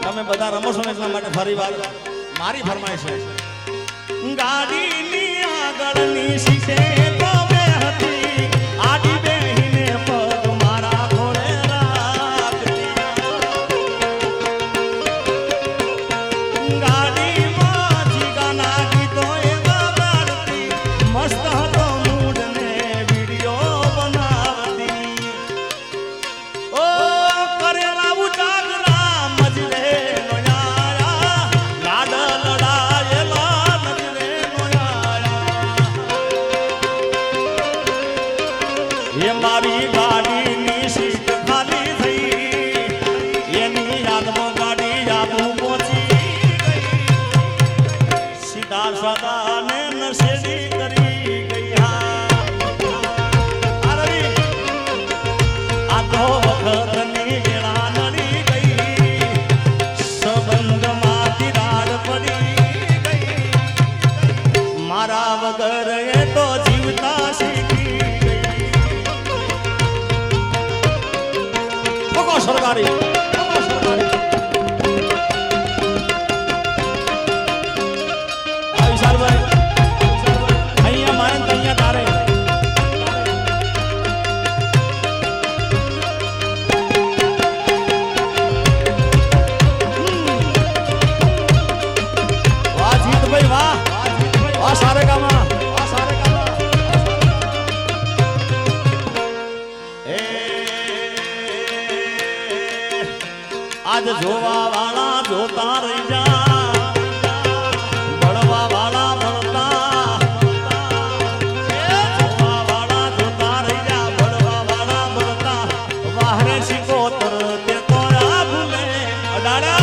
તમે બધા રમો છો ને એટલા માટે ફરી વાર મારી ફરમાઈશ છે ગાડીની આગળની સીટે તો બે હતી આડી બેહીને પગ મારા ઘોડે રાખતી ગાડીમાં જીગાના ગીતો એવા ગાતી મસ્ત હતો મૂડ ને વિડિયો બનાવતી ઓ કરેલા ઉજાગરા મજરે મારી ગાડીની સીટ ખાલી થઈ એની યાદમાં ગાડી આબુ પહોંચી ગઈ સીધા સાદા ને નશેડી કરી ગઈ આ તો વખતની વેળા નડી ગઈ સંબંધમાં તિરાડ પડી ગઈ મારા વગર એ તો જીવતા શીખી સરકારી વિશાલભાઈ અહીંયા મારે અહીંયા તારે વાહ જીતભાઈ વાહ વાહ સારે કામા આજ જોવા વાળા જોતા રહી જા ભણવા વાળા ભણતા જોવા વાળા જોતા રહી જા ભણવા વાળા ભણતા વાહરે શીખોતર તે તો આ ભૂલે અડાડા